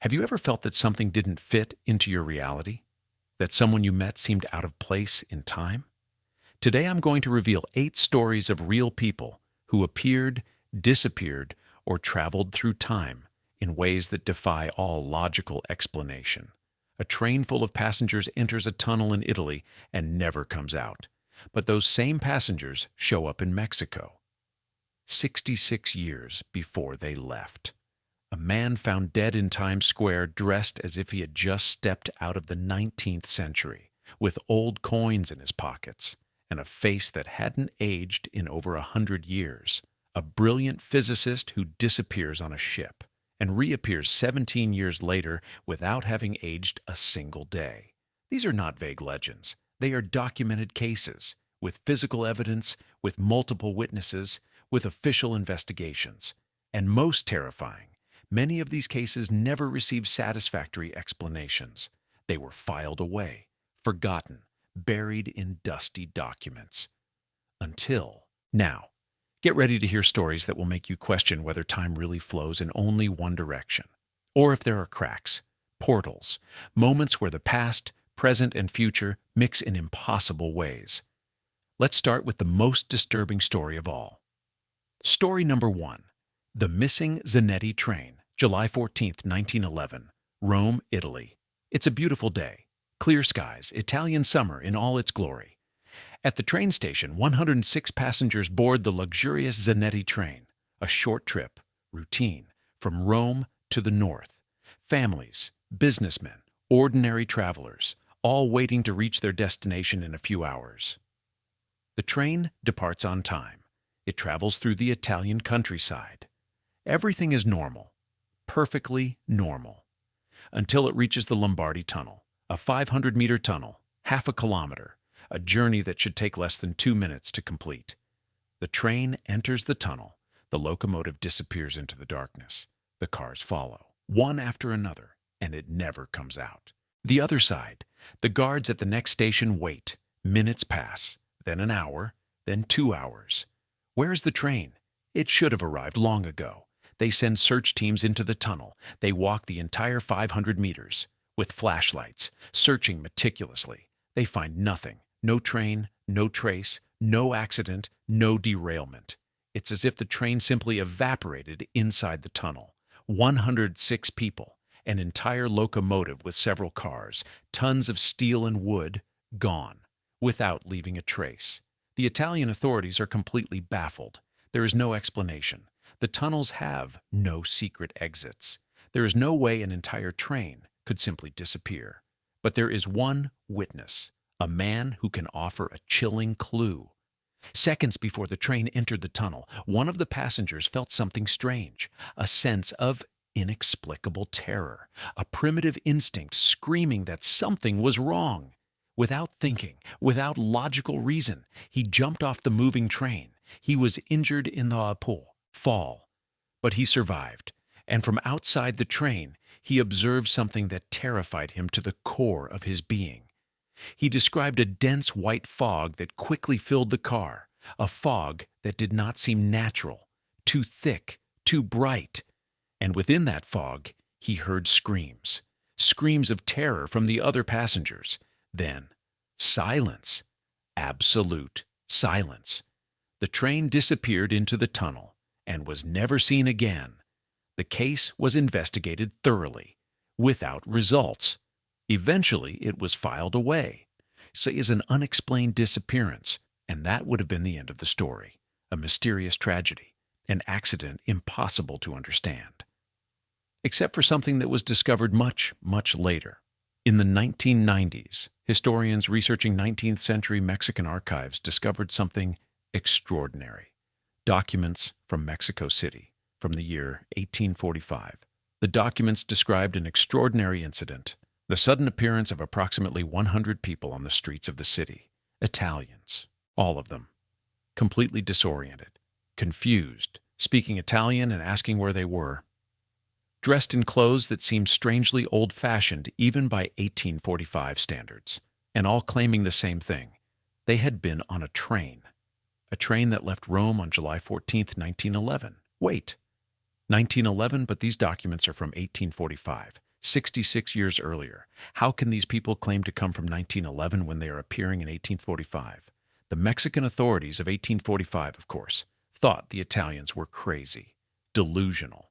Have you ever felt that something didn't fit into your reality? That someone you met seemed out of place in time? Today I'm going to reveal 8 stories of real people who appeared, disappeared, or traveled through time in ways that defy all logical explanation. A train full of passengers enters a tunnel in Italy and never comes out. But those same passengers show up in Mexico 66 years before they left. A man found dead in Times Square dressed as if he had just stepped out of the 19th century, with old coins in his pockets and a face that hadn't aged in over 100 years. A brilliant physicist who disappears on a ship and reappears 17 years later without having aged a single day. These are not vague legends. They are documented cases, with physical evidence, with multiple witnesses, with official investigations. And most terrifying, many of these cases never received satisfactory explanations. They were filed away, forgotten, buried in dusty documents. Until now. Get ready to hear stories that will make you question whether time really flows in only one direction, or if there are cracks, portals, moments where the past, present, and future mix in impossible ways. Let's start with the most disturbing story of all. Story number 1. The Missing Zanetti Train, July 14th, 1911, Rome, Italy. It's a beautiful day. Clear skies, Italian summer in all its glory. At the train station, 106 passengers board the luxurious Zanetti train, a short trip, routine, from Rome to the north. Families, businessmen, ordinary travelers, all waiting to reach their destination in a few hours. The train departs on time. It travels through the Italian countryside. Everything is normal, perfectly normal, until it reaches the Lombardy Tunnel, a 500-meter tunnel, half a kilometer, a journey that should take less than 2 minutes to complete. The train enters the tunnel. The locomotive disappears into the darkness. The cars follow, one after another, and it never comes out. The other side, the guards at the next station wait. Minutes pass, then an hour, then 2 hours. Where's the train? It should have arrived long ago. They send search teams into the tunnel. They walk the entire 500 meters, with flashlights, searching meticulously. They find nothing. No train, no trace, no accident, no derailment. It's as if the train simply evaporated inside the tunnel. 106 people, an entire locomotive with several cars, tons of steel and wood, gone, without leaving a trace. The Italian authorities are completely baffled. There is no explanation. The tunnels have no secret exits. There is no way an entire train could simply disappear. But there is one witness. A man who can offer a chilling clue. Seconds before the train entered the tunnel, one of the passengers felt something strange, a sense of inexplicable terror, a primitive instinct screaming that something was wrong. Without thinking, without logical reason, he jumped off the moving train. He was injured in the fall, but he survived, and from outside the train, he observed something that terrified him to the core of his being. He described a dense white fog that quickly filled the car, a fog that did not seem natural, too thick, too bright. And within that fog, he heard screams, screams of terror from the other passengers. Then, silence, absolute silence. The train disappeared into the tunnel and was never seen again. The case was investigated thoroughly, without results. Eventually, it was filed away, as an unexplained disappearance, and that would have been the end of the story. A mysterious tragedy, an accident impossible to understand. Except for something that was discovered much, much later. In the 1990s, historians researching 19th century Mexican archives discovered something extraordinary. Documents from Mexico City from the year 1845. The documents described an extraordinary incident. The sudden appearance of approximately 100 people on the streets of the city. Italians, all of them, completely disoriented, confused, speaking Italian and asking where they were. Dressed in clothes that seemed strangely old-fashioned even by 1845 standards, and all claiming the same thing. They had been on a train that left Rome on July 14th, 1911. Wait, 1911, but these documents are from 1845. 66 years earlier. How can these people claim to come from 1911 when they are appearing in 1845? The Mexican authorities of 1845, of course, thought the Italians were crazy, delusional,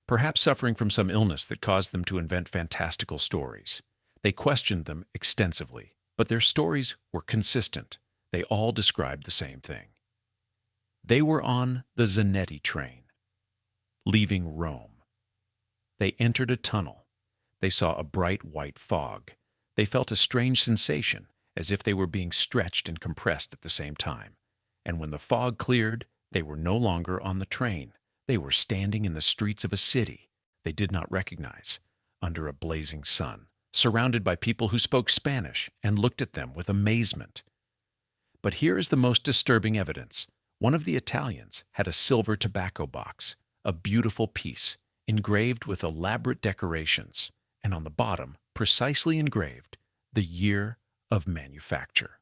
perhaps suffering from some illness that caused them to invent fantastical stories. They questioned them extensively, but their stories were consistent. They all described the same thing. They were on the Zanetti train, leaving Rome. They entered a tunnel. They saw a bright white fog. They felt a strange sensation, as if they were being stretched and compressed at the same time. And when the fog cleared, they were no longer on the train. They were standing in the streets of a city they did not recognize, under a blazing sun, surrounded by people who spoke Spanish and looked at them with amazement. But here is the most disturbing evidence. One of the Italians had a silver tobacco box, a beautiful piece, engraved with elaborate decorations, and on the bottom, precisely engraved, the year of manufacture.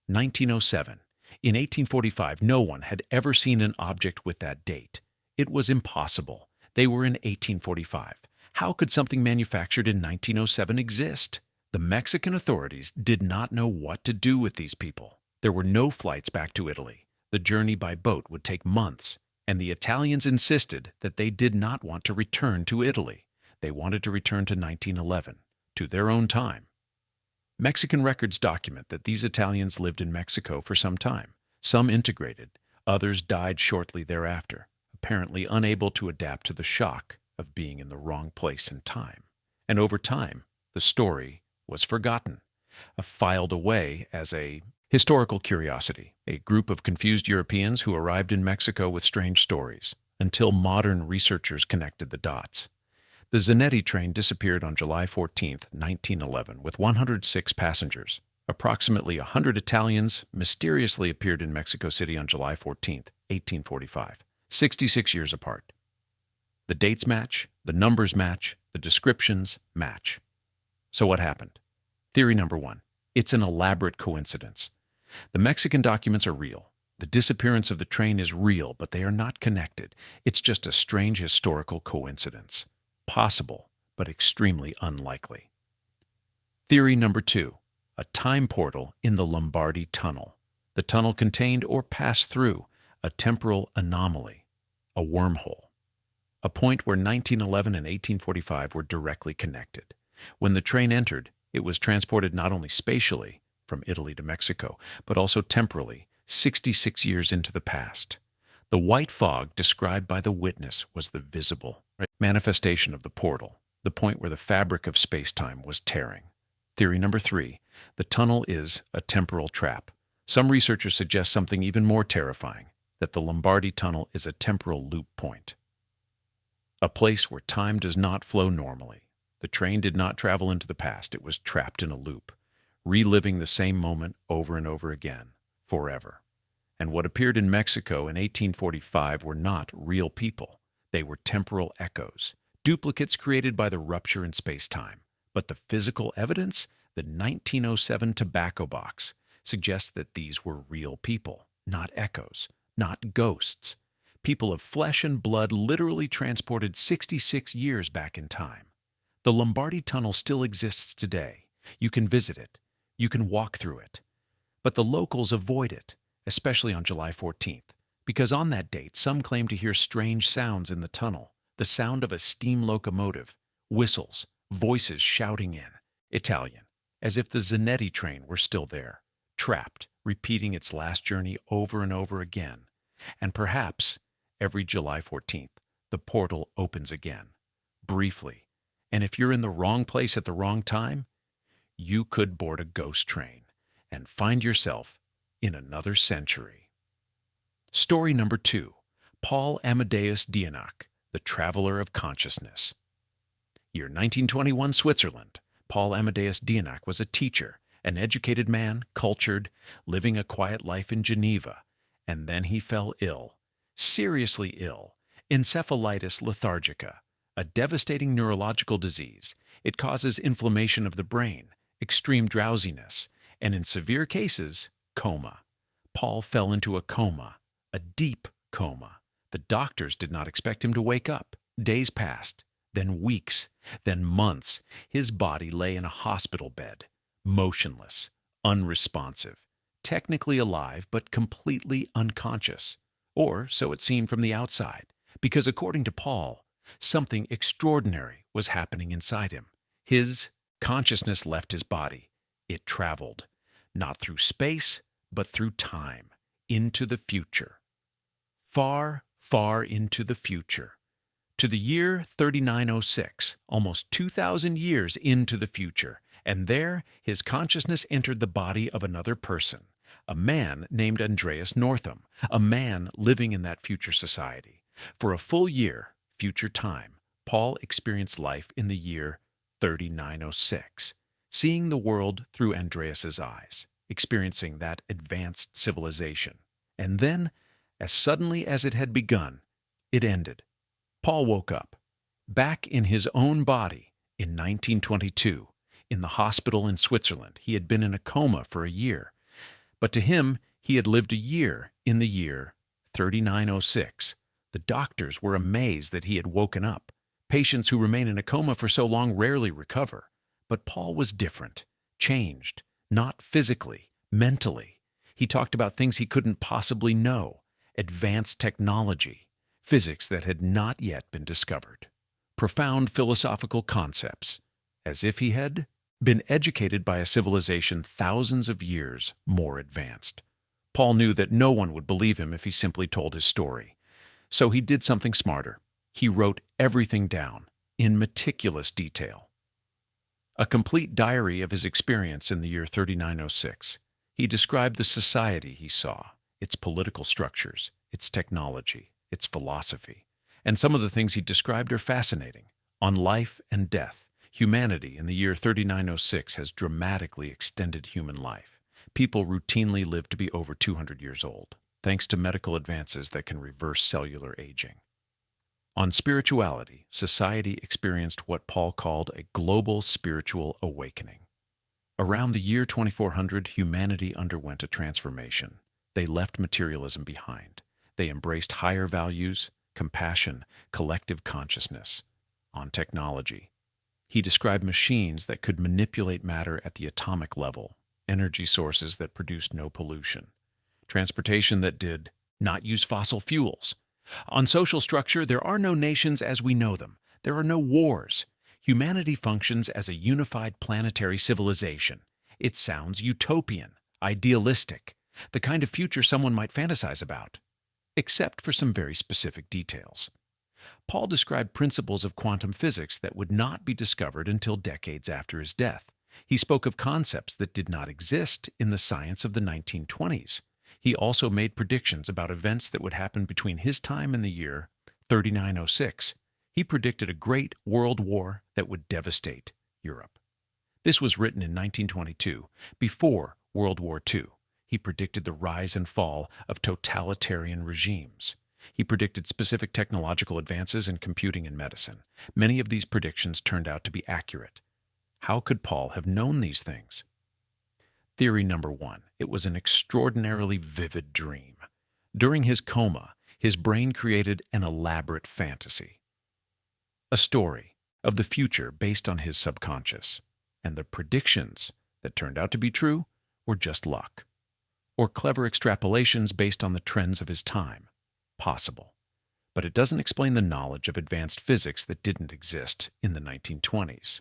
1907. In 1845, no one had ever seen an object with that date. It was impossible. They were in 1845. How could something manufactured in 1907 exist? The Mexican authorities did not know what to do with these people. There were no flights back to Italy. The journey by boat would take months, and the Italians insisted that they did not want to return to Italy. They wanted to return to 1911, to their own time. Mexican records document that these Italians lived in Mexico for some time. Some integrated, others died shortly thereafter, apparently unable to adapt to the shock of being in the wrong place and time. And over time, the story was forgotten, filed away as a historical curiosity, a group of confused Europeans who arrived in Mexico with strange stories, until modern researchers connected the dots. The Zanetti train disappeared on July 14, 1911, with 106 passengers. Approximately 100 Italians mysteriously appeared in Mexico City on July 14, 1845, 66 years apart. The dates match, the numbers match, the descriptions match. So what happened? Theory number one. It's an elaborate coincidence. The Mexican documents are real. The disappearance of the train is real, but they are not connected. It's just a strange historical coincidence. Possible, but extremely unlikely. Theory number two. A time portal in the Lombardy Tunnel. The tunnel contained or passed through a temporal anomaly, a wormhole, a point where 1911 and 1845 were directly connected. When the train entered, it was transported not only spatially, from Italy to Mexico, but also temporally, 66 years into the past. The white fog described by the witness was the visible manifestation of the portal, the point where the fabric of space-time was tearing. Theory number three. The tunnel is a temporal trap. Some researchers suggest something even more terrifying, that the Lombardy Tunnel is a temporal loop point, a place where time does not flow normally. The train did not travel into the past. It was trapped in a loop, reliving the same moment over and over again, forever. And what appeared in Mexico in 1845 were not real people. They were temporal echoes, duplicates created by the rupture in space-time. But the physical evidence, the 1907 tobacco box, suggests that these were real people, not echoes, not ghosts. People of flesh and blood literally transported 66 years back in time. The Lombardy Tunnel still exists today. You can visit it. You can walk through it. But the locals avoid it, especially on July 14th, because on that date some claim to hear strange sounds in the tunnel, the sound of a steam locomotive, whistles, voices shouting in Italian, as if the Zanetti train were still there, trapped, repeating its last journey over and over again. And perhaps, every July 14th, the portal opens again, briefly. And if you're in the wrong place at the wrong time, you could board a ghost train and find yourself in another century. Story number two. Paul Amadeus Dienach, the Traveler of Consciousness. Year 1921, Switzerland. Paul Amadeus Dienach was a teacher, an educated man, cultured, living a quiet life in Geneva. And then he fell ill, seriously ill, encephalitis lethargica, a devastating neurological disease. It causes inflammation of the brain, extreme drowsiness, and in severe cases, coma. Paul fell into a coma, a deep coma. The doctors did not expect him to wake up. Days passed. then weeks, then months, his body lay in a hospital bed, motionless, unresponsive, technically alive but completely unconscious. Or so it seemed from the outside, because according to Paul, something extraordinary was happening inside him. His consciousness left his body. It traveled, not through space, but through time, into the future. Far, far into the future. To the year 3906, almost 2,000 years into the future, and there his consciousness entered the body of another person, a man named Andreas Northam, a man living in that future society. For a full year, future time, Paul experienced life in the year 3906, seeing the world through Andreas's eyes, experiencing that advanced civilization. And then, as suddenly as it had begun, it ended. Paul woke up, back in his own body, in 1922, in the hospital in Switzerland. He had been in a coma for a year, but to him, he had lived a year in the year 3906. The doctors were amazed that he had woken up. Patients who remain in a coma for so long rarely recover. But Paul was different, changed, not physically, mentally. He talked about things he couldn't possibly know, advanced technology, physics that had not yet been discovered, profound philosophical concepts, as if he had been educated by a civilization thousands of years more advanced. Paul knew that no one would believe him if he simply told his story. So he did something smarter. He wrote everything down, in meticulous detail. A complete diary of his experience in the year 3906. He described the society he saw, its political structures, its technology, its philosophy. And some of the things he described are fascinating. On life and death, humanity in the year 3906 has dramatically extended human life. People routinely live to be over 200 years old, thanks to medical advances that can reverse cellular aging. On spirituality, society experienced what Paul called a global spiritual awakening. Around the year 2400, humanity underwent a transformation. They left materialism behind. They embraced higher values, compassion, collective consciousness. On technology, he described machines that could manipulate matter at the atomic level, energy sources that produced no pollution, transportation that did not use fossil fuels. On social structure, there are no nations as we know them. There are no wars. Humanity functions as a unified planetary civilization. It sounds utopian, idealistic, the kind of future someone might fantasize about, except for some very specific details. Paul described principles of quantum physics that would not be discovered until decades after his death. He spoke of concepts that did not exist in the science of the 1920s. He also made predictions about events that would happen between his time and the year 3906. He predicted a great world war that would devastate Europe. This was written in 1922, before World War II. He predicted the rise and fall of totalitarian regimes. He predicted specific technological advances in computing and medicine. Many of these predictions turned out to be accurate. How could Paul have known these things? Theory number one, it was an extraordinarily vivid dream. During his coma, his brain created an elaborate fantasy. A story of the future based on his subconscious. And the predictions that turned out to be true were just luck. Or clever extrapolations based on the trends of his time. Possible. But it doesn't explain the knowledge of advanced physics that didn't exist in the 1920s.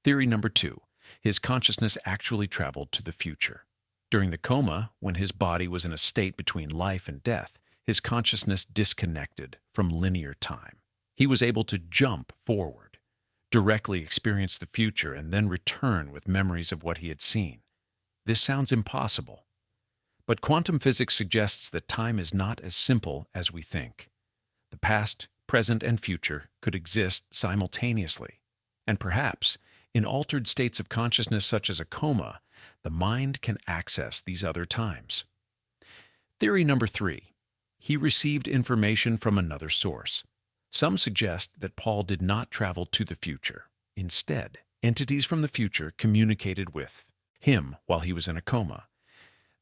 Theory number two, his consciousness actually traveled to the future. During the coma, when his body was in a state between life and death, his consciousness disconnected from linear time. He was able to jump forward, directly experience the future, and then return with memories of what he had seen. This sounds impossible. But quantum physics suggests that time is not as simple as we think. The past, present, and future could exist simultaneously. And perhaps, in altered states of consciousness such as a coma, the mind can access these other times. Theory number three, he received information from another source. Some suggest that Paul did not travel to the future. Instead, entities from the future communicated with him while he was in a coma.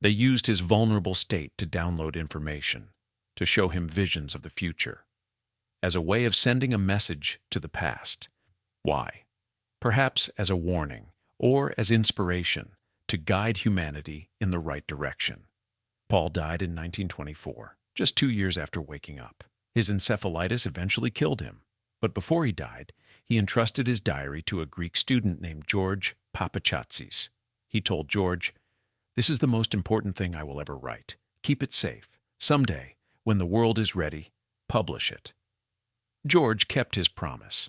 They used his vulnerable state to download information, to show him visions of the future. As a way of sending a message to the past, Why? Perhaps as a warning or as inspiration to guide humanity in the right direction. Paul died in 1924, just 2 years after waking up. His encephalitis eventually killed him, but before he died, he entrusted his diary to a Greek student named George Papachatsis. He told George, "This is the most important thing I will ever write. Keep it safe. Someday, when the world is ready, publish it." George kept his promise.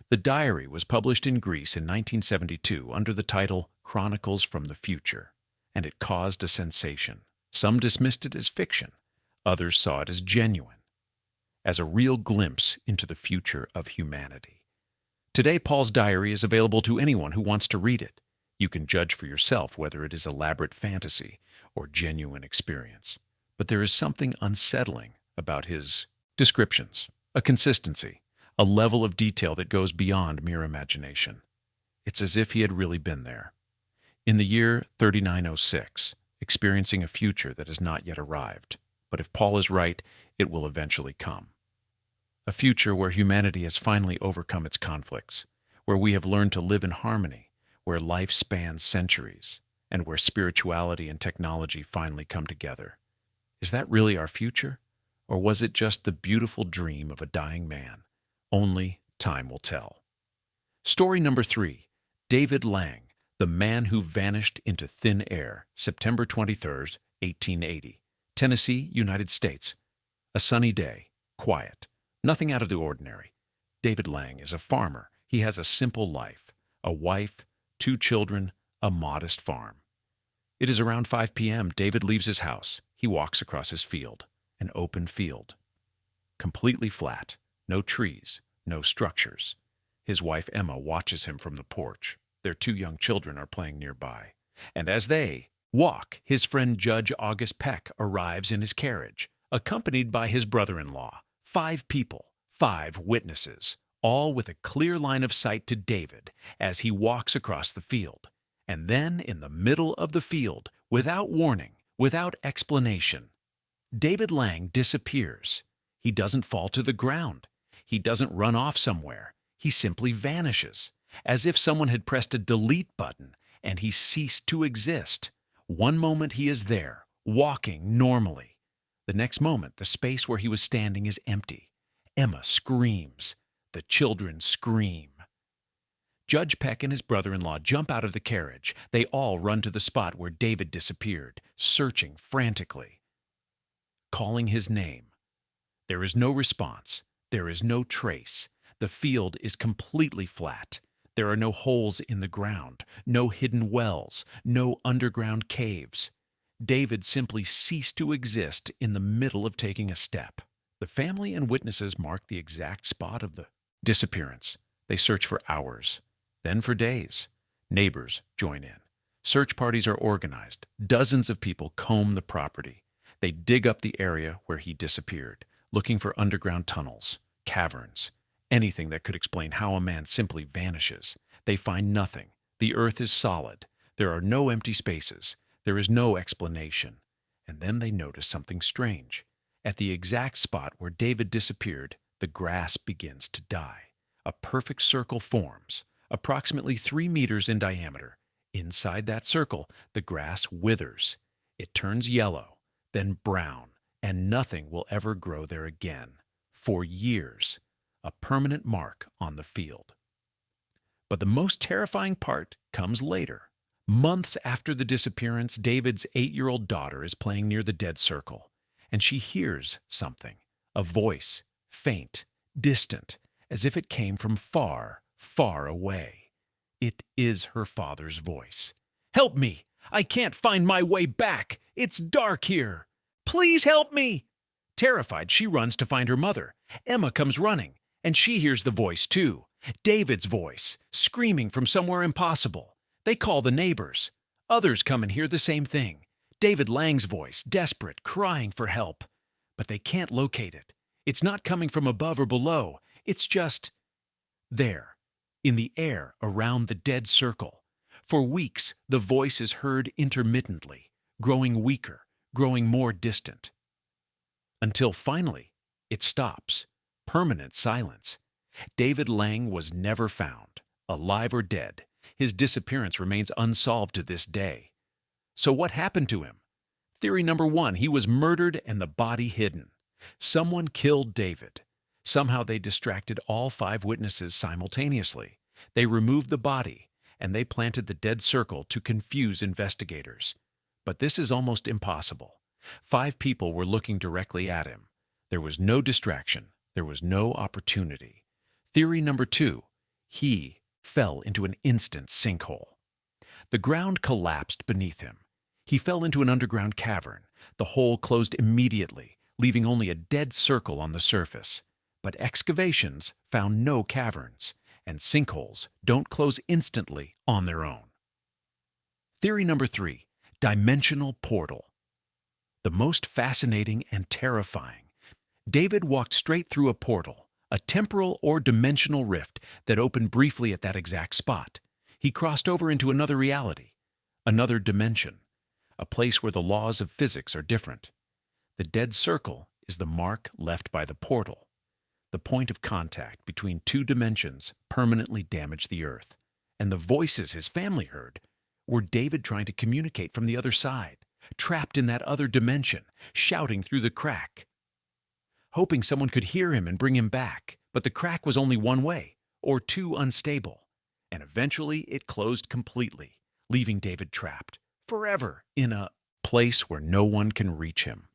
The diary was published in Greece in 1972 under the title Chronicles from the Future, and it caused a sensation. Some dismissed it as fiction. Others saw it as genuine, as a real glimpse into the future of humanity. Today, Paul's diary is available to anyone who wants to read it. You can judge for yourself whether it is elaborate fantasy or genuine experience. But there is something unsettling about his descriptions, a consistency, a level of detail that goes beyond mere imagination. It's as if he had really been there. In the year 3906, experiencing a future that has not yet arrived. But if Paul is right, it will eventually come. A future where humanity has finally overcome its conflicts, where we have learned to live in harmony, where life spans centuries, and where spirituality and technology finally come together. Is that really our future? Or was it just the beautiful dream of a dying man? Only time will tell. Story number 3, David Lang, the man who vanished into thin air, September 23rd, 1880. Tennessee, United States. A sunny day, quiet, nothing out of the ordinary. David Lang is a farmer. He has a simple life, a wife, 2 children, a modest farm. It is around 5 p.m. David leaves his house. He walks across his field, an open field, completely flat, no trees, no structures. His wife Emma watches him from the porch. Their 2 young children are playing nearby. And as they walk, his friend Judge August Peck arrives in his carriage, accompanied by his brother-in-law. 5 people, 5 witnesses, all with a clear line of sight to David as he walks across the field. And then, in the middle of the field, without warning, without explanation, David Lang disappears. He doesn't fall to the ground. He doesn't run off somewhere. He simply vanishes, as if someone had pressed a delete button and he ceased to exist. One moment he is there, walking normally. The next moment, the space where he was standing is empty. Emma screams. The children scream. Judge Peck and his brother-in-law jump out of the carriage. They all run to the spot where David disappeared, searching frantically, calling his name. There is no response. There is no trace. The field is completely flat. There are no holes in the ground, no hidden wells, no underground caves. David simply ceased to exist in the middle of taking a step. The family and witnesses mark the exact spot of the disappearance. They search for hours, then for days. Neighbors join in. Search parties are organized. Dozens of people comb the property. They dig up the area where he disappeared, looking for underground tunnels, caverns, anything that could explain how a man simply vanishes. They find nothing. The earth is solid. There are no empty spaces. There is no explanation. And then they notice something strange. At the exact spot where David disappeared, the grass begins to die. A perfect circle forms, approximately 3 meters in diameter. Inside that circle, the grass withers. It turns yellow, then brown, and nothing will ever grow there again. For years, a permanent mark on the field. But the most terrifying part comes later. Months after the disappearance, David's 8-year-old daughter is playing near the dead circle, and she hears something, a voice, faint, distant, as if it came from far, far away. It is her father's voice. "Help me! I can't find my way back! It's dark here! Please help me!" Terrified, she runs to find her mother. Emma comes running, and she hears the voice too. David's voice, screaming from somewhere impossible. They call the neighbors. Others come and hear the same thing. David Lang's voice, desperate, crying for help. But they can't locate it. It's not coming from above or below. It's just there, in the air around the dead circle. For weeks, the voice is heard intermittently, growing weaker, growing more distant. Until finally, it stops. Permanent silence. David Lang was never found, alive or dead. His disappearance remains unsolved to this day. So what happened to him? Theory number one, he was murdered and the body hidden. Someone killed David. Somehow they distracted all 5 witnesses simultaneously. They removed the body, and they planted the dead circle to confuse investigators. But this is almost impossible. 5 people were looking directly at him. There was no distraction. There was no opportunity. Theory number two, he fell into an instant sinkhole. The ground collapsed beneath him. He fell into an underground cavern. The hole closed immediately, leaving only a dead circle on the surface. But excavations found no caverns, and sinkholes don't close instantly on their own. Theory number three, dimensional portal. The most fascinating and terrifying. David walked straight through a portal, a temporal or dimensional rift that opened briefly at that exact spot. He crossed over into another reality, another dimension, a place where the laws of physics are different. The dead circle is the mark left by the portal. The point of contact between 2 dimensions permanently damaged the Earth, and the voices his family heard were David trying to communicate from the other side, trapped in that other dimension, shouting through the crack, hoping someone could hear him and bring him back. But the crack was only one way, or too unstable, and eventually it closed completely, leaving David trapped, forever, in a place where no one can reach him.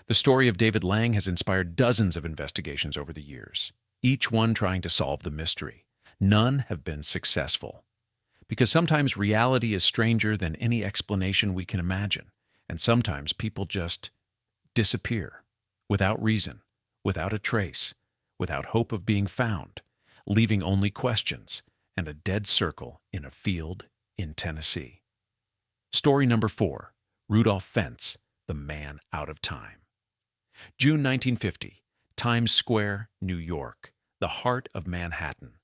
The story of David Lang has inspired dozens of investigations over the years, each one trying to solve the mystery. None have been successful. Because sometimes reality is stranger than any explanation we can imagine, and sometimes people just disappear, without reason, without a trace, without hope of being found, leaving only questions and a dead circle in a field in Tennessee. Story number 4, Rudolph Fentz, the man out of time. June 1950, Times Square, New York, the heart of Manhattan.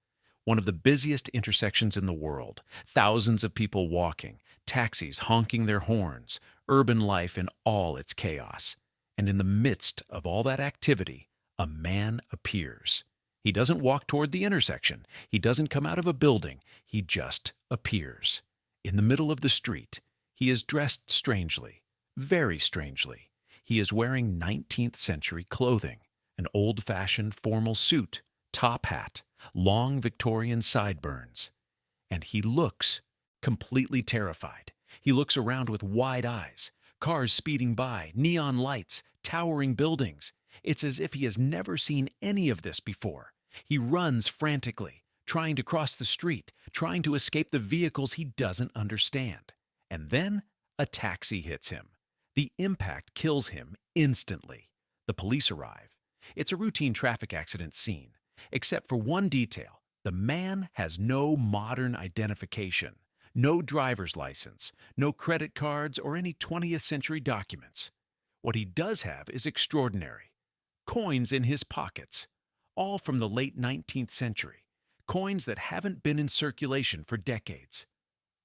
One of the busiest intersections in the world, thousands of people walking, taxis honking their horns, urban life in all its chaos. And in the midst of all that activity, a man appears. He doesn't walk toward the intersection. He doesn't come out of a building. He just appears. In the middle of the street, he is dressed strangely, very strangely. He is wearing 19th century clothing, an old-fashioned formal suit, top hat, long Victorian sideburns. And he looks completely terrified. He looks around with wide eyes, cars speeding by, neon lights, towering buildings. It's as if he has never seen any of this before. He runs frantically, trying to cross the street, trying to escape the vehicles he doesn't understand. And then a taxi hits him. The impact kills him instantly. The police arrive. It's a routine traffic accident scene, except for one detail. The man has no modern identification, no driver's license, no credit cards, or any 20th century documents. What he does have is extraordinary. Coins in his pockets, all from the late 19th century, coins that haven't been in circulation for decades.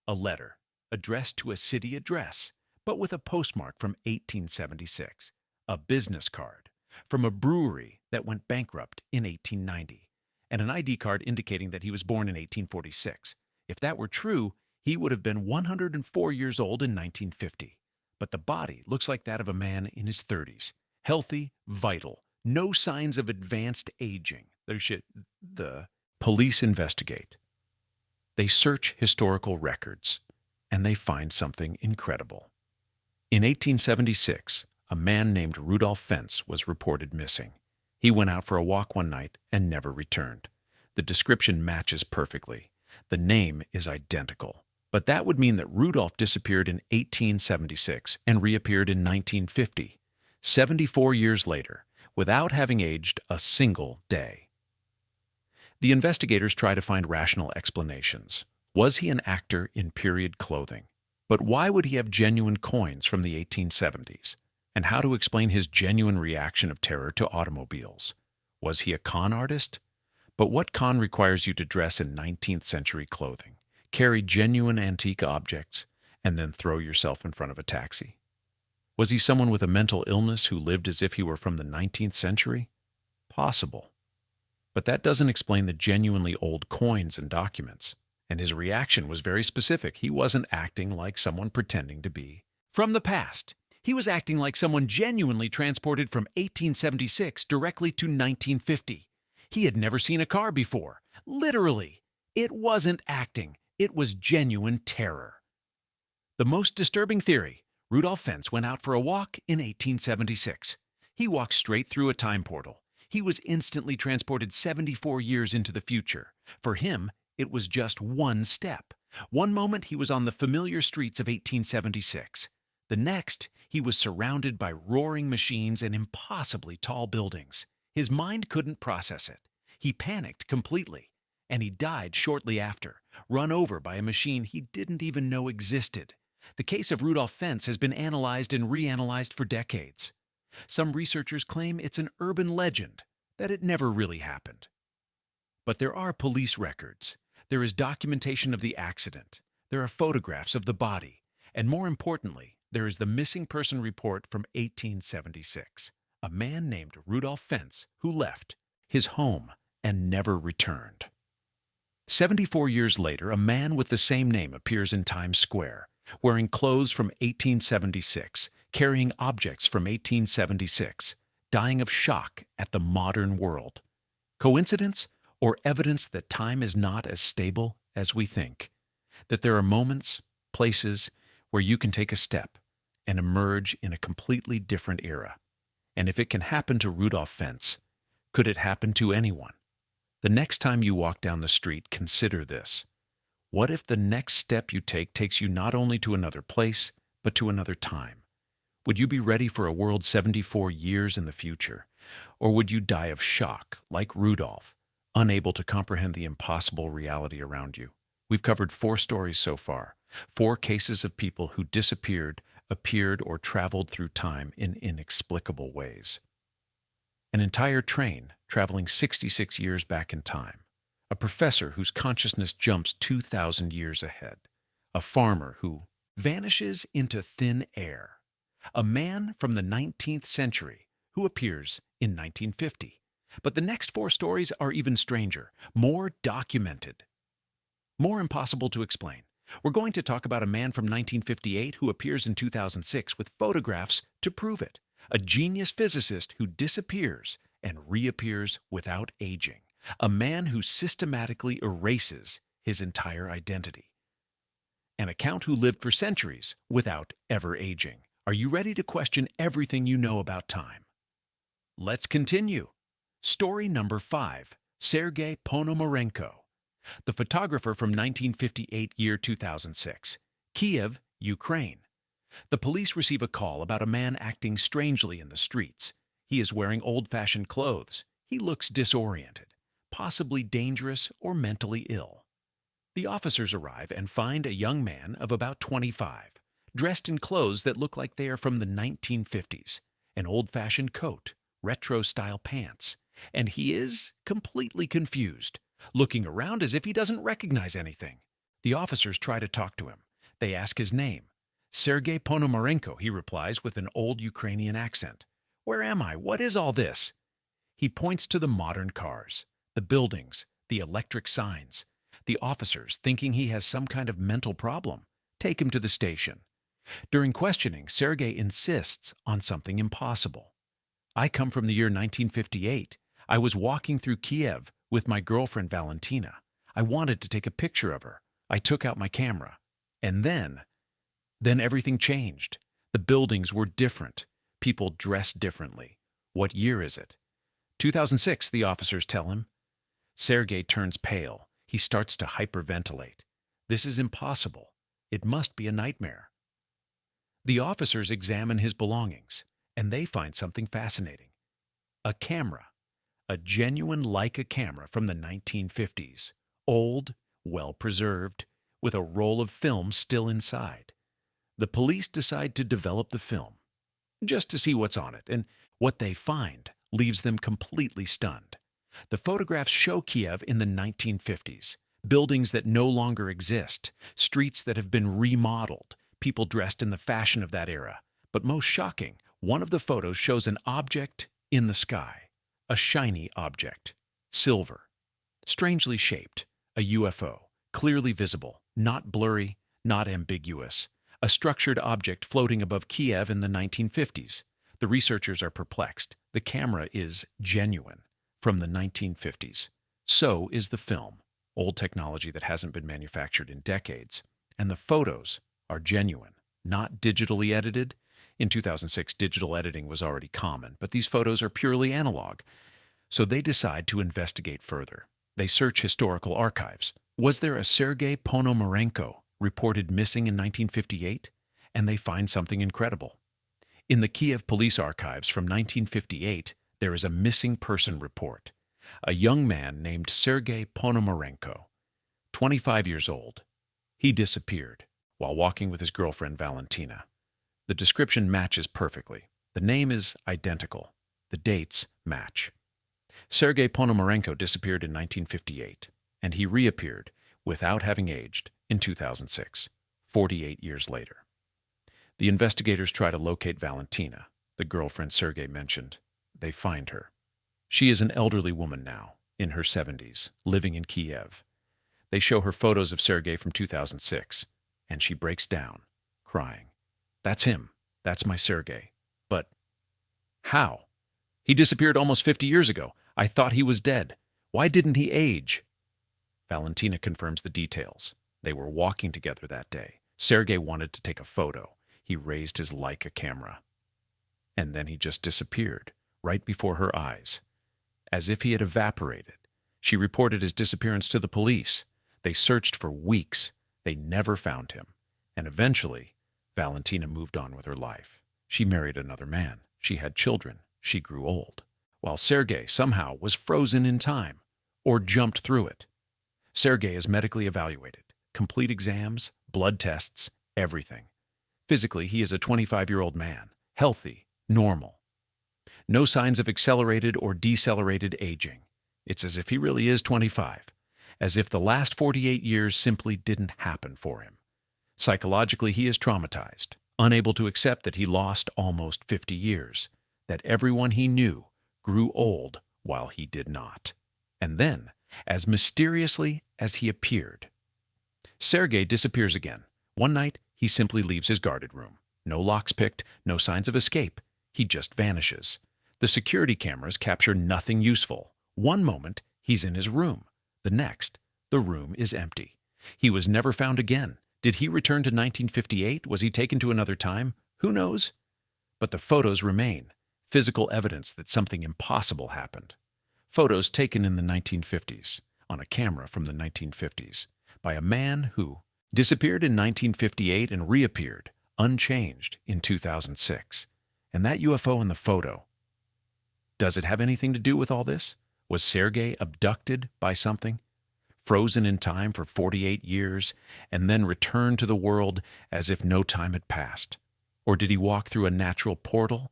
A letter, addressed to a city address, but with a postmark from 1876. A business card from a brewery that went bankrupt in 1890, and an ID card indicating that he was born in 1846. If that were true, he would have been 104 years old in 1950. But the body looks like that of a man in his 30s, healthy, vital, no signs of advanced aging. The police investigate. They search historical records, and they find something incredible. In 1876, a man named Rudolph Fentz was reported missing. He went out for a walk one night and never returned. The description matches perfectly. The name is identical. But that would mean that Rudolph disappeared in 1876 and reappeared in 1950, 74 years later, without having aged a single day. The investigators try to find rational explanations. Was he an actor in period clothing? But why would he have genuine coins from the 1870s? And how to explain his genuine reaction of terror to automobiles? Was he a con artist? But what con requires you to dress in 19th century clothing, carry genuine antique objects, and then throw yourself in front of a taxi? Was he someone with a mental illness who lived as if he were from the 19th century? Possible. But that doesn't explain the genuinely old coins and documents. And his reaction was very specific. He wasn't acting like someone pretending to be from the past. He was acting like someone genuinely transported from 1876 directly to 1950. He had never seen a car before. Literally. It wasn't acting. It was genuine terror. The most disturbing theory: Rudolph Fentz went out for a walk in 1876. He walked straight through a time portal. He was instantly transported 74 years into the future. For him, it was just one step. One moment he was on the familiar streets of 1876. The next, he was surrounded by roaring machines and impossibly tall buildings. His mind couldn't process it. He panicked completely, and he died shortly after, run over by a machine he didn't even know existed. The case of Rudolph Fentz has been analyzed and reanalyzed for decades. Some researchers claim it's an urban legend, that it never really happened. But there are police records. There is documentation of the accident. There are photographs of the body. And more importantly, there is the missing person report from 1876. A man named Rudolph Fentz who left his home and never returned. 74 years later, a man with the same name appears in Times Square, wearing clothes from 1876, carrying objects from 1876, dying of shock at the modern world. Coincidence, or evidence that time is not as stable as we think? That there are moments, places, where you can take a step and emerge in a completely different era? And if it can happen to Rudolph Fentz, could it happen to anyone? The next time you walk down the street, consider this. What if the next step you take takes you not only to another place, but to another time? Would you be ready for a world 74 years in the future? Or would you die of shock, like Rudolph, unable to comprehend the impossible reality around you? We've covered 4 stories so far, 4 cases of people who disappeared, appeared, or traveled through time in inexplicable ways. An entire train traveling 66 years back in time. A professor whose consciousness jumps 2,000 years ahead. A farmer who vanishes into thin air. A man from the 19th century who appears in 1950. But the next 4 stories are even stranger, more documented, more impossible to explain. We're going to talk about a man from 1958 who appears in 2006 with photographs to prove it. A genius physicist who disappears and reappears without aging. A man who systematically erases his entire identity. An account who lived for centuries without ever aging. Are you ready to question everything you know about time? Let's continue. Story number 5, Sergei Ponomarenko. The photographer from 1958 year 2006, Kiev, Ukraine. The police receive a call about a man acting strangely in the streets. He is wearing old-fashioned clothes. He looks disoriented, possibly dangerous or mentally ill. The officers arrive and find a young man of about 25, dressed in clothes that look like they are from the 1950s, an old-fashioned coat, retro-style pants, and he is completely confused, looking around as if he doesn't recognize anything. The officers try to talk to him. They ask his name. Sergei Ponomarenko, he replies with an old Ukrainian accent. Where am I? What is all this? He points to the modern cars, the buildings, the electric signs. The officers, thinking he has some kind of mental problem, take him to the station. During questioning, Sergei insists on something impossible. I come from the year 1958. I was walking through Kiev with my girlfriend Valentina. I wanted to take a picture of her. I took out my camera. And then everything changed. The buildings were different. People dressed differently. What year is it? 2006, the officers tell him. Sergei turns pale. He starts to hyperventilate. This is impossible. It must be a nightmare. The officers examine his belongings, and they find something fascinating. A camera. A genuine Leica camera from the 1950s. Old, well-preserved, with a roll of film still inside. The police decide to develop the film, just to see what's on it, and what they find leaves them completely stunned. The photographs show Kiev in the 1950s, buildings that no longer exist, streets that have been remodeled, people dressed in the fashion of that era. But most shocking, one of the photos shows an object in the sky, a shiny object. Silver. Strangely shaped. A UFO. Clearly visible. Not blurry, not ambiguous. A structured object floating above Kiev in the 1950s. The researchers are perplexed. The camera is genuine. From the 1950s. So is the film. Old technology that hasn't been manufactured in decades. And the photos are genuine. Not digitally edited. In 2006, digital editing was already common, but these photos are purely analog. So they decide to investigate further. They search historical archives. Was there a Sergei Ponomarenko reported missing in 1958? And they find something incredible. In the Kiev police archives from 1958, there is a missing person report. A young man named Sergei Ponomarenko, 25 years old. He disappeared while walking with his girlfriend Valentina. The description matches perfectly. The name is identical. The dates match. Sergei Ponomarenko disappeared in 1958, and he reappeared, without having aged, in 2006, 48 years later. The investigators try to locate Valentina, the girlfriend Sergei mentioned. They find her. She is an elderly woman now, in her 70s, living in Kiev. They show her photos of Sergei from 2006, and she breaks down, crying. That's him. That's my Sergei. But how? He disappeared almost 50 years ago. I thought he was dead. Why didn't he age? Valentina confirms the details. They were walking together that day. Sergei wanted to take a photo. He raised his Leica camera. And then he just disappeared, right before her eyes. As if he had evaporated. She reported his disappearance to the police. They searched for weeks. They never found him. And eventually, Valentina moved on with her life. She married another man. She had children. She grew old. While Sergei somehow was frozen in time, or jumped through it. Sergei is medically evaluated. Complete exams, blood tests, everything. Physically, he is a 25-year-old man, healthy, normal. No signs of accelerated or decelerated aging. It's as if he really is 25, as if the last 48 years simply didn't happen for him. Psychologically, he is traumatized, unable to accept that he lost almost 50 years, that everyone he knew grew old while he did not. And then, as mysteriously as he appeared, Sergei disappears again. One night, he simply leaves his guarded room. No locks picked, no signs of escape. He just vanishes. The security cameras capture nothing useful. One moment, he's in his room. The next, the room is empty. He was never found again. Did he return to 1958? Was he taken to another time? Who knows? But the photos remain. Physical evidence that something impossible happened. Photos taken in the 1950s, on a camera from the 1950s, by a man who disappeared in 1958 and reappeared, unchanged, in 2006. And that UFO in the photo, does it have anything to do with all this? Was Sergei abducted by something? Frozen in time for 48 years, and then returned to the world as if no time had passed? Or did he walk through a natural portal,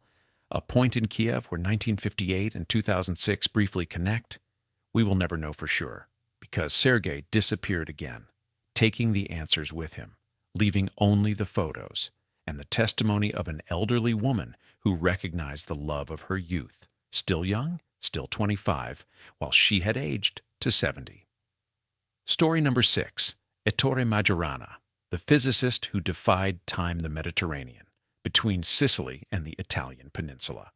a point in Kiev where 1958 and 2006 briefly connect? We will never know for sure, because Sergei disappeared again, taking the answers with him, leaving only the photos and the testimony of an elderly woman who recognized the love of her youth, still young, still 25, while she had aged to 70. Story number 6, Ettore Majorana, the physicist who defied time the Mediterranean, between Sicily and the Italian peninsula.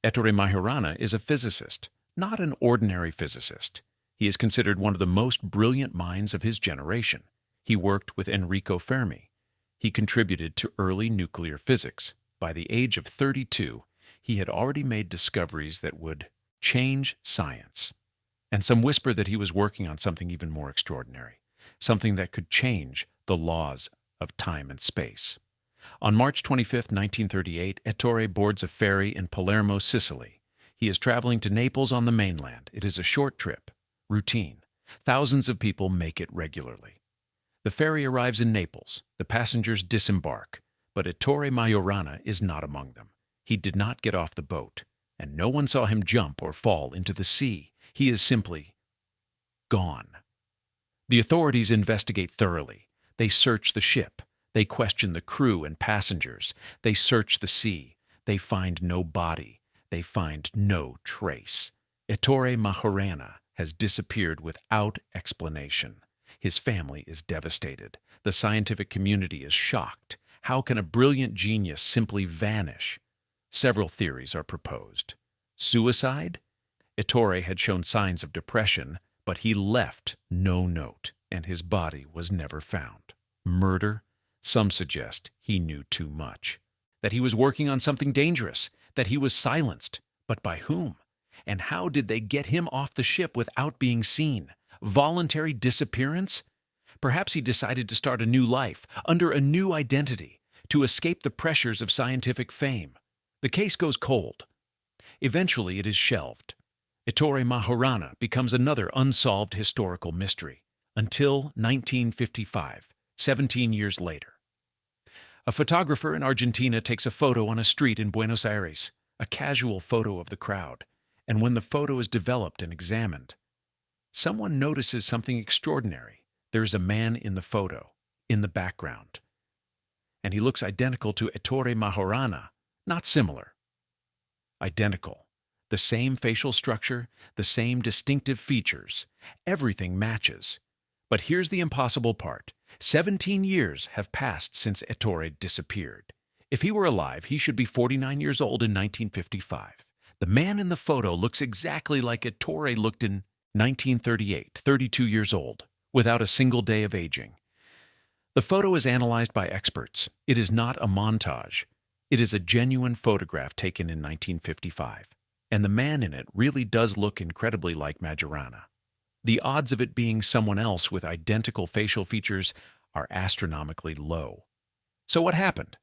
Ettore Majorana is a physicist, not an ordinary physicist. He is considered one of the most brilliant minds of his generation. He worked with Enrico Fermi. He contributed to early nuclear physics. By the age of 32, he had already made discoveries that would change science. And some whisper that he was working on something even more extraordinary, something that could change the laws of time and space. On March 25, 1938, Ettore boards a ferry in Palermo, Sicily. He is traveling to Naples on the mainland. It is a short trip, routine. Thousands of people make it regularly. The ferry arrives in Naples. The passengers disembark, but Ettore Majorana is not among them. He did not get off the boat, and no one saw him jump or fall into the sea. He is simply gone. The authorities investigate thoroughly. They search the ship. They question the crew and passengers. They search the sea. They find no body. They find no trace. Ettore Majorana has disappeared without explanation. His family is devastated. The scientific community is shocked. How can a brilliant genius simply vanish? Several theories are proposed. Suicide? Ettore had shown signs of depression, but he left no note, and his body was never found. Murder? Some suggest he knew too much. That he was working on something dangerous, that he was silenced. But by whom? And how did they get him off the ship without being seen? Voluntary disappearance? Perhaps he decided to start a new life, under a new identity, to escape the pressures of scientific fame. The case goes cold. Eventually it is shelved. Ettore Majorana becomes another unsolved historical mystery, until 1955, 17 years later. A photographer in Argentina takes a photo on a street in Buenos Aires, a casual photo of the crowd, and when the photo is developed and examined, someone notices something extraordinary. There is a man in the photo, in the background, and he looks identical to Ettore Majorana, not similar. Identical. The same facial structure, the same distinctive features. Everything matches. But here's the impossible part. 17 years have passed since Ettore disappeared. If he were alive, he should be 49 years old in 1955. The man in the photo looks exactly like Ettore looked in 1938, 32 years old, without a single day of aging. The photo is analyzed by experts. It is not a montage. It is a genuine photograph taken in 1955. And the man in it really does look incredibly like Majorana. The odds of it being someone else with identical facial features are astronomically low. So what happened?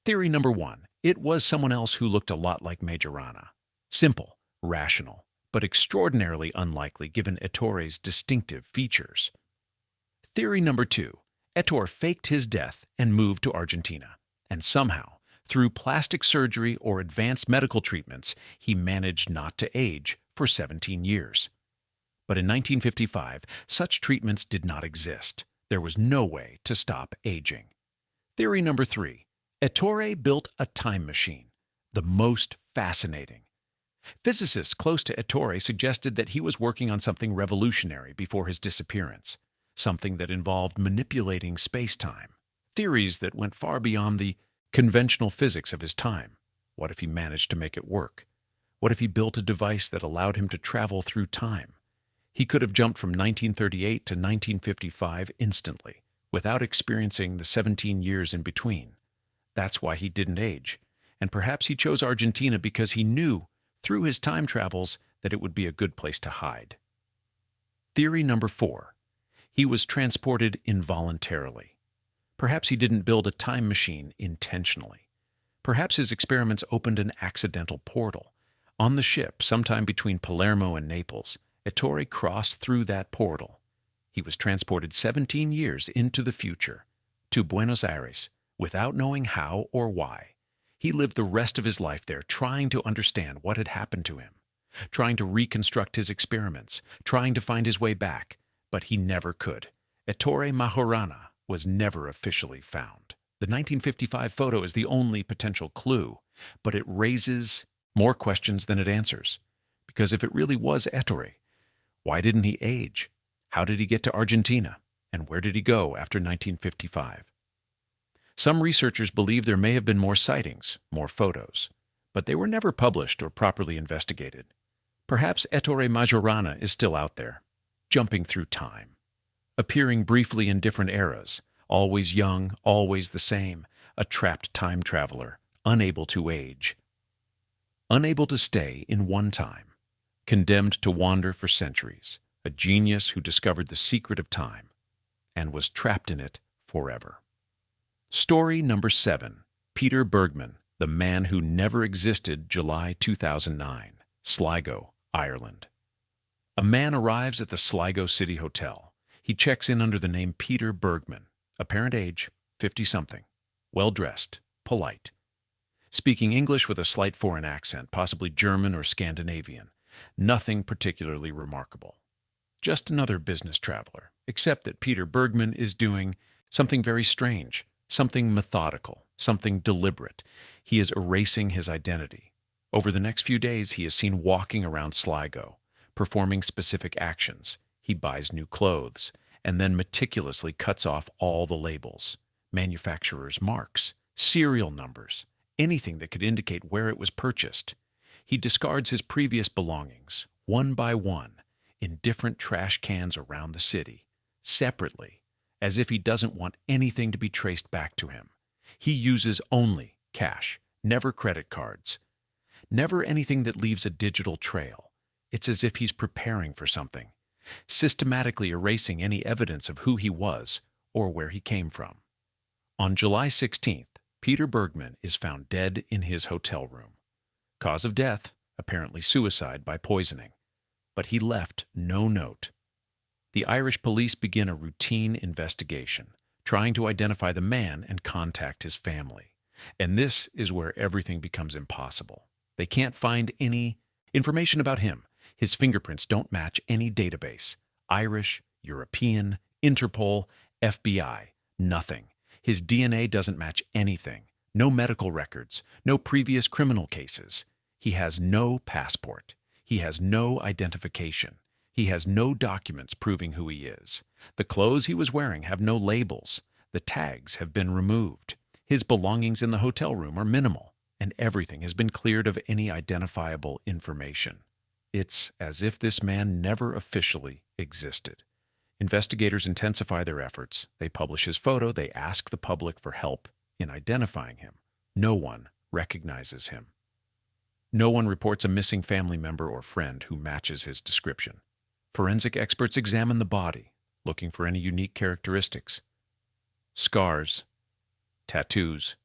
Theory number 1. It was someone else who looked a lot like Majorana. Simple, rational, but extraordinarily unlikely given Ettore's distinctive features. Theory number 2. Ettore faked his death and moved to Argentina. And somehow, through plastic surgery or advanced medical treatments, he managed not to age for 17 years. But in 1955, such treatments did not exist. There was no way to stop aging. Theory number 3. Ettore built a time machine. The most fascinating. Physicists close to Ettore suggested that he was working on something revolutionary before his disappearance, something that involved manipulating space-time. Theories that went far beyond the conventional physics of his time. What if he managed to make it work? What if he built a device that allowed him to travel through time? He could have jumped from 1938 to 1955 instantly, without experiencing the 17 years in between. That's why he didn't age. And perhaps he chose Argentina because he knew, through his time travels, that it would be a good place to hide. Theory number 4. He was transported involuntarily. Perhaps he didn't build a time machine intentionally. Perhaps his experiments opened an accidental portal. On the ship, sometime between Palermo and Naples, Ettore crossed through that portal. He was transported 17 years into the future, to Buenos Aires, without knowing how or why. He lived the rest of his life there, trying to understand what had happened to him, trying to reconstruct his experiments, trying to find his way back, but he never could. Ettore Majorana was never officially found. The 1955 photo is the only potential clue, but it raises more questions than it answers. Because if it really was Ettore, why didn't he age? How did he get to Argentina? And where did he go after 1955? Some researchers believe there may have been more sightings, more photos, but they were never published or properly investigated. Perhaps Ettore Majorana is still out there, jumping through time, appearing briefly in different eras, always young, always the same, a trapped time traveler, unable to age, unable to stay in one time, condemned to wander for centuries, a genius who discovered the secret of time and was trapped in it forever. Story number 7. Peter Bergman, the man who never existed, July 2009, Sligo, Ireland. A man arrives at the Sligo City Hotel. He checks in under the name Peter Bergman, apparent age, 50-something, well-dressed, polite, speaking English with a slight foreign accent, possibly German or Scandinavian. Nothing particularly remarkable. Just another business traveler, except that Peter Bergman is doing something very strange, something methodical, something deliberate. He is erasing his identity. Over the next few days, he is seen walking around Sligo, performing specific actions. He buys new clothes and then meticulously cuts off all the labels, manufacturer's marks, serial numbers, anything that could indicate where it was purchased. He discards his previous belongings, one by one, in different trash cans around the city, separately, as if he doesn't want anything to be traced back to him. He uses only cash, never credit cards, never anything that leaves a digital trail. It's as if he's preparing for something, systematically erasing any evidence of who he was or where he came from. On July 16th, Peter Bergman is found dead in his hotel room. Cause of death, apparently suicide by poisoning. But he left no note. The Irish police begin a routine investigation, trying to identify the man and contact his family. And this is where everything becomes impossible. They can't find any information about him. His fingerprints don't match any database. Irish, European, Interpol, FBI, nothing. His DNA doesn't match anything. No medical records, no previous criminal cases. He has no passport. He has no identification. He has no documents proving who he is. The clothes he was wearing have no labels. The tags have been removed. His belongings in the hotel room are minimal, and everything has been cleared of any identifiable information. It's as if this man never officially existed. Investigators intensify their efforts. They publish his photo. They ask the public for help in identifying him. No one recognizes him. No one reports a missing family member or friend who matches his description. Forensic experts examine the body, looking for any unique characteristics. Scars, tattoos,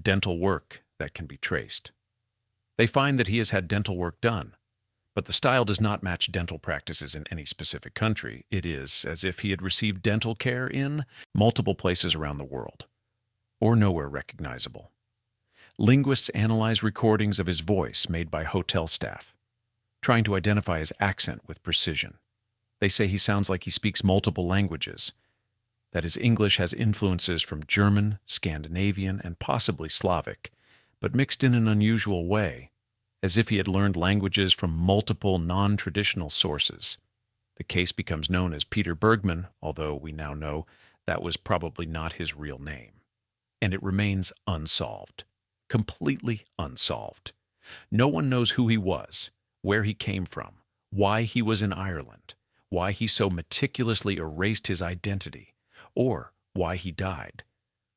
dental work that can be traced. They find that he has had dental work done, but the style does not match dental practices in any specific country. It is as if he had received dental care in multiple places around the world, or nowhere recognizable. Linguists analyze recordings of his voice made by hotel staff, trying to identify his accent with precision. They say he sounds like he speaks multiple languages, that his English has influences from German, Scandinavian, and possibly Slavic, but mixed in an unusual way, as if he had learned languages from multiple non-traditional sources. The case becomes known as Peter Bergman, although we now know that was probably not his real name. And it remains unsolved. Completely unsolved. No one knows who he was, where he came from, why he was in Ireland, why he so meticulously erased his identity, or why he died.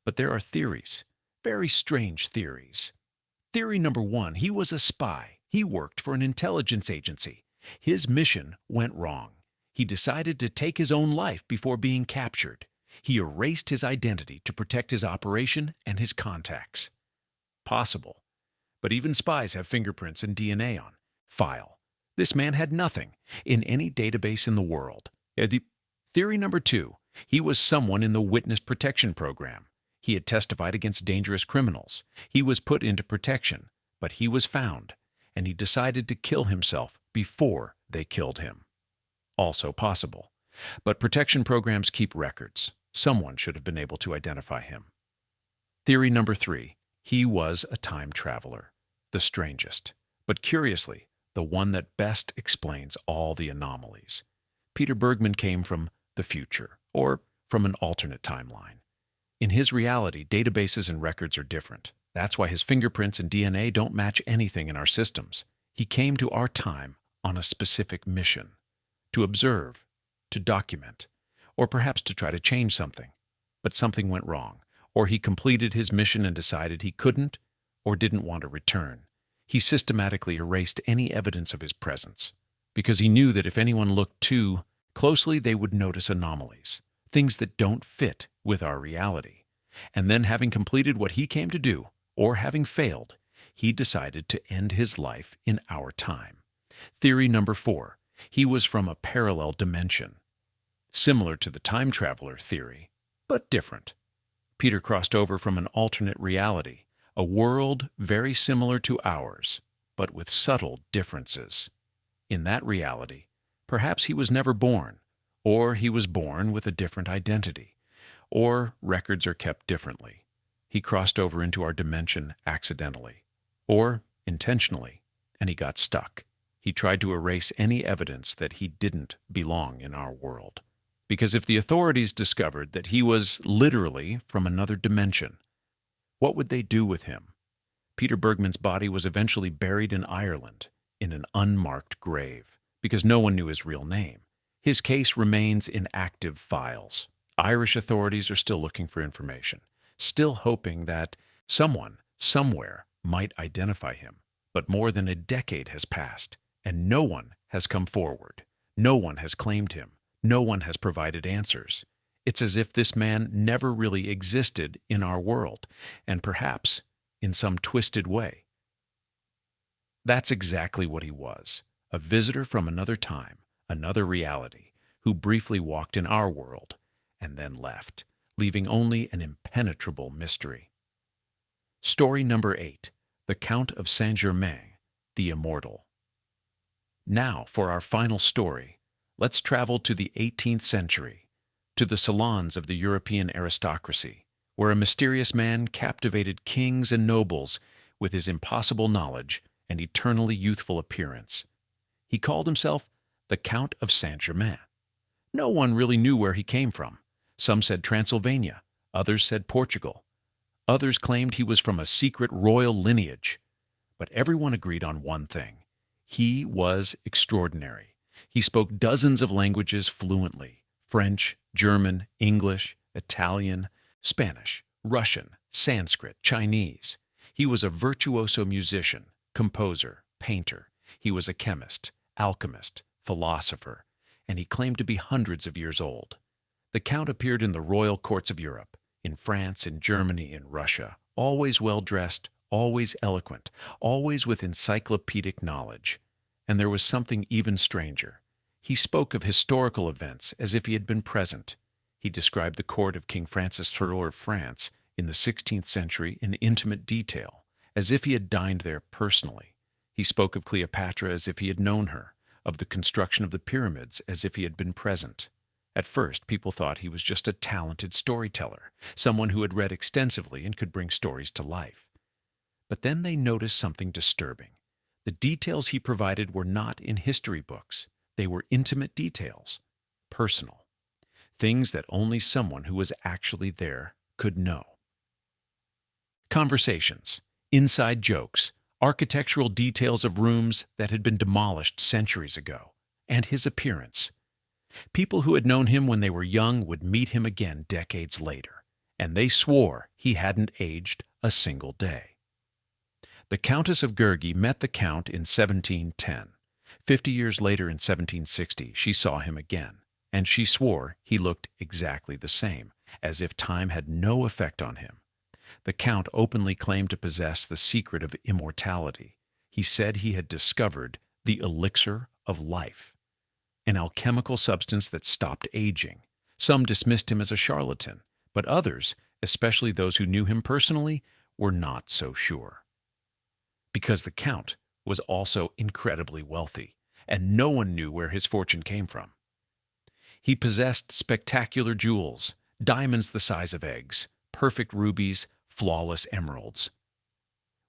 But there are theories, very strange theories. Theory number one, he was a spy. He worked for an intelligence agency. His mission went wrong. He decided to take his own life before being captured. He erased his identity to protect his operation and his contacts. Possible. But even spies have fingerprints and DNA on file. This man had nothing in any database in the world. Theory number two, he was someone in the witness protection program. He had testified against dangerous criminals. He was put into protection, but he was found, and he decided to kill himself before they killed him. Also possible. But protection programs keep records. Someone should have been able to identify him. Theory number three, he was a time traveler, the strangest, but curiously, the one that best explains all the anomalies. Peter Bergman came from the future, or from an alternate timeline. In his reality, databases and records are different. That's why his fingerprints and DNA don't match anything in our systems. He came to our time on a specific mission, to observe, to document, or perhaps to try to change something. But something went wrong, or he completed his mission and decided he couldn't or didn't want to return. He systematically erased any evidence of his presence, because he knew that if anyone looked too closely, they would notice anomalies, things that don't fit with our reality. And then, having completed what he came to do, or having failed, he decided to end his life in our time. Theory number four, he was from a parallel dimension, similar to the time traveler theory, but different. Peter crossed over from an alternate reality, a world very similar to ours, but with subtle differences. In that reality, perhaps he was never born, or he was born with a different identity, or records are kept differently. He crossed over into our dimension accidentally, or intentionally, and he got stuck. He tried to erase any evidence that he didn't belong in our world. Because if the authorities discovered that he was literally from another dimension, what would they do with him? Peter Bergman's body was eventually buried in Ireland in an unmarked grave because no one knew his real name. His case remains in active files. Irish authorities are still looking for information, still hoping that someone, somewhere, might identify him. But more than a decade has passed, and no one has come forward. No one has claimed him. No one has provided answers. It's as if this man never really existed in our world, and perhaps in some twisted way. That's exactly what he was, a visitor from another time, another reality, who briefly walked in our world and then left, leaving only an impenetrable mystery. Story number 8, The Count of Saint-Germain, the Immortal. Now, for our final story, let's travel to the 18th century, to the salons of the European aristocracy, where a mysterious man captivated kings and nobles with his impossible knowledge and eternally youthful appearance. He called himself the Count of Saint-Germain. No one really knew where he came from. Some said Transylvania, others said Portugal. Others claimed he was from a secret royal lineage. But everyone agreed on one thing. He was extraordinary. He spoke dozens of languages fluently: French, German, English, Italian, Spanish, Russian, Sanskrit, Chinese. He was a virtuoso musician, composer, painter. He was a chemist, alchemist, philosopher, and he claimed to be hundreds of years old. The Count appeared in the royal courts of Europe, in France, in Germany, in Russia, always well-dressed, always eloquent, always with encyclopedic knowledge. And there was something even stranger. He spoke of historical events as if he had been present. He described the court of King Francis I of France in the 16th century in intimate detail, as if he had dined there personally. He spoke of Cleopatra as if he had known her, of the construction of the pyramids as if he had been present. At first, people thought he was just a talented storyteller, someone who had read extensively and could bring stories to life. But then they noticed something disturbing. The details he provided were not in history books. They were intimate details, personal, things that only someone who was actually there could know. Conversations, inside jokes, architectural details of rooms that had been demolished centuries ago, and his appearance. People who had known him when they were young would meet him again decades later, and they swore he hadn't aged a single day. The Countess of Gergi met the Count in 1710. 50 years later, in 1760, she saw him again, and she swore he looked exactly the same, as if time had no effect on him. The Count openly claimed to possess the secret of immortality. He said he had discovered the elixir of life, an alchemical substance that stopped aging. Some dismissed him as a charlatan, but others, especially those who knew him personally, were not so sure. Because the Count was also incredibly wealthy, and no one knew where his fortune came from. He possessed spectacular jewels, diamonds the size of eggs, perfect rubies, flawless emeralds.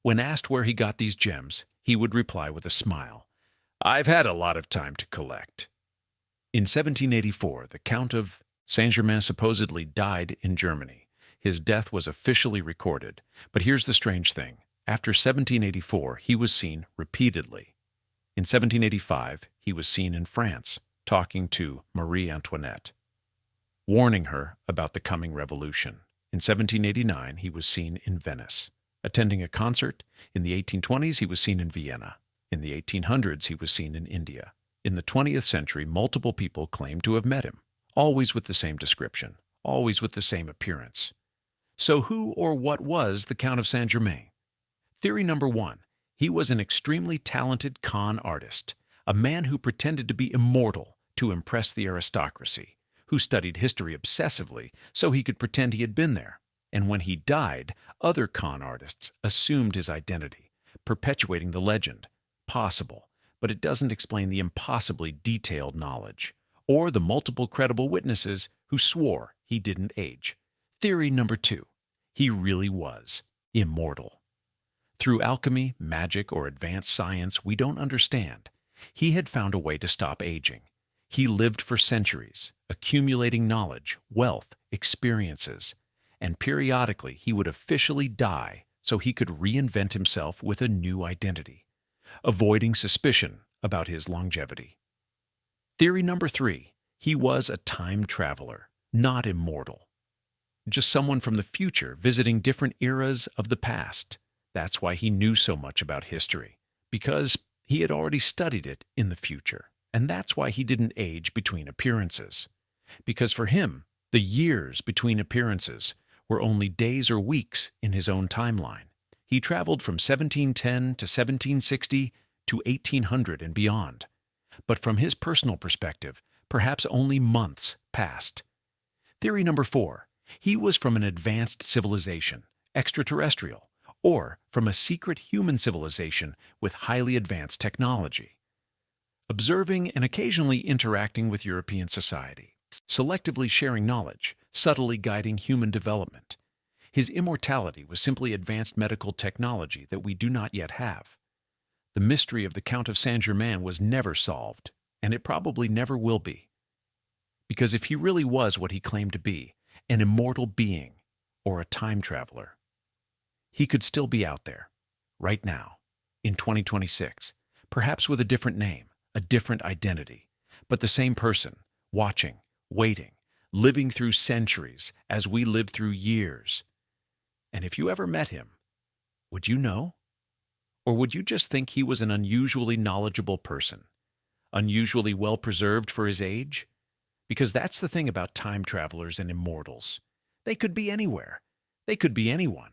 When asked where he got these gems, he would reply with a smile, "I've had a lot of time to collect." In 1784, the Count of Saint-Germain supposedly died in Germany. His death was officially recorded, but here's the strange thing. After 1784, he was seen repeatedly. In 1785, he was seen in France, talking to Marie Antoinette, warning her about the coming revolution. In 1789, he was seen in Venice, attending a concert. In the 1820s, he was seen in Vienna. In the 1800s, he was seen in India. In the 20th century, multiple people claimed to have met him, always with the same description, always with the same appearance. So who or what was the Count of Saint-Germain? Theory number 1, he was an extremely talented con artist, a man who pretended to be immortal to impress the aristocracy, who studied history obsessively so he could pretend he had been there. And when he died, other con artists assumed his identity, perpetuating the legend. Possible, but it doesn't explain the impossibly detailed knowledge, or the multiple credible witnesses who swore he didn't age. Theory number 2, he really was immortal. Through alchemy, magic, or advanced science we don't understand, He had found a way to stop aging. He lived for centuries, accumulating knowledge, wealth, experiences, and periodically he would officially die so he could reinvent himself with a new identity, avoiding suspicion about his longevity. Theory number 3, he was a time traveler, not immortal. Just someone from the future visiting different eras of the past. That's why he knew so much about history, because he had already studied it in the future. And that's why he didn't age between appearances. Because for him, the years between appearances were only days or weeks in his own timeline. He traveled from 1710 to 1760 to 1800 and beyond. But from his personal perspective, perhaps only months passed. Theory number 4, he was from an advanced civilization, extraterrestrial, or from a secret human civilization with highly advanced technology. Observing and occasionally interacting with European society, selectively sharing knowledge, subtly guiding human development. His immortality was simply advanced medical technology that we do not yet have. The mystery of the Count of Saint-Germain was never solved, and it probably never will be. Because if he really was what he claimed to be, an immortal being or a time traveler, he could still be out there, right now, in 2026, perhaps with a different name, a different identity, but the same person, watching, waiting, living through centuries as we live through years. And if you ever met him, would you know? Or would you just think he was an unusually knowledgeable person, unusually well-preserved for his age? Because that's the thing about time travelers and immortals. They could be anywhere. They could be anyone.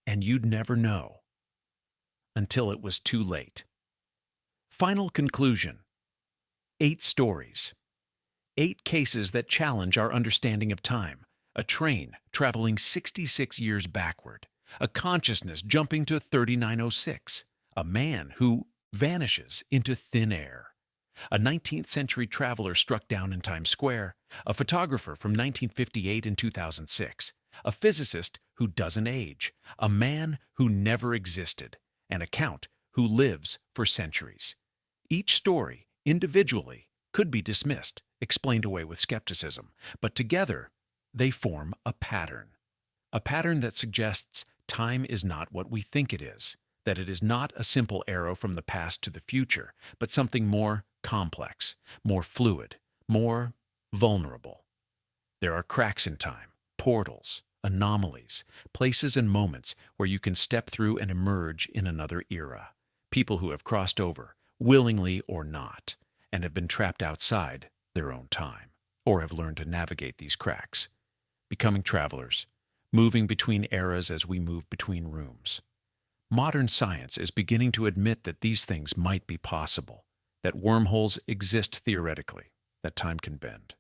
And you'd never know. Until it was too late. Final conclusion. 8 stories. 8 cases that challenge our understanding of time. A train traveling 66 years backward. A consciousness jumping to 3906. A man who vanishes into thin air. A 19th century traveler struck down in Times Square. A photographer from 1958 and 2006. A physicist who doesn't age. A man who never existed. An account who lives for centuries. Each story, individually, could be dismissed, explained away with skepticism, but together they form a pattern. A pattern that suggests time is not what we think it is, that it is not a simple arrow from the past to the future, but something more complex, more fluid, more vulnerable. There are cracks in time, portals, anomalies, places and moments where you can step through and emerge in another era. People who have crossed over, willingly or not, and have been trapped outside their own time, or have learned to navigate these cracks, becoming travelers, moving between eras as we move between rooms. Modern science is beginning to admit that these things might be possible, that wormholes exist theoretically, that time can bend.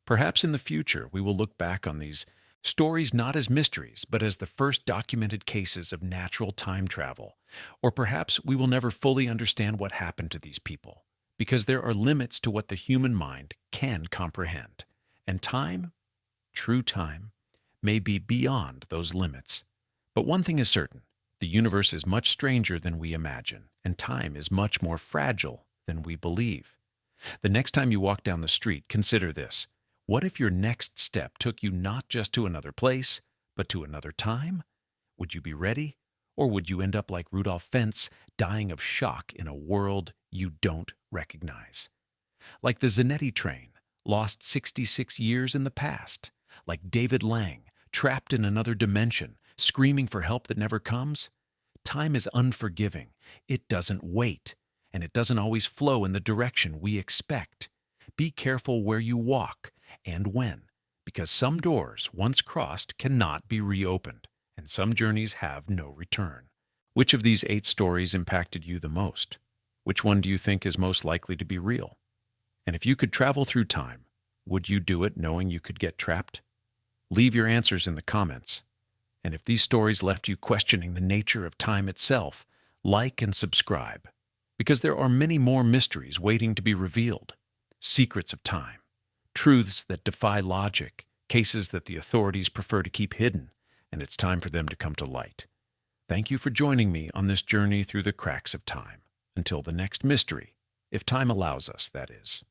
Perhaps in the future we will look back on these stories not as mysteries, but as the first documented cases of natural time travel. Or perhaps we will never fully understand what happened to these people, because there are limits to what the human mind can comprehend. And time, true time, may be beyond those limits. But one thing is certain, the universe is much stranger than we imagine, and time is much more fragile than we believe. The next time you walk down the street, consider this. What if your next step took you not just to another place, but to another time? Would you be ready? Or would you end up like Rudolph Fentz, dying of shock in a world you don't recognize? Like the Zanetti train, lost 66 years in the past. Like David Lang, trapped in another dimension, screaming for help that never comes? Time is unforgiving. It doesn't wait, and it doesn't always flow in the direction we expect. Be careful where you walk and when, because some doors, once crossed, cannot be reopened, and some journeys have no return. Which of these 8 stories impacted you the most? Which one do you think is most likely to be real? And if you could travel through time, would you do it knowing you could get trapped? Leave your answers in the comments. And if these stories left you questioning the nature of time itself, like and subscribe, because there are many more mysteries waiting to be revealed. Secrets of time, truths that defy logic, cases that the authorities prefer to keep hidden, and it's time for them to come to light. Thank you for joining me on this journey through the cracks of time. Until the next mystery, if time allows us, that is.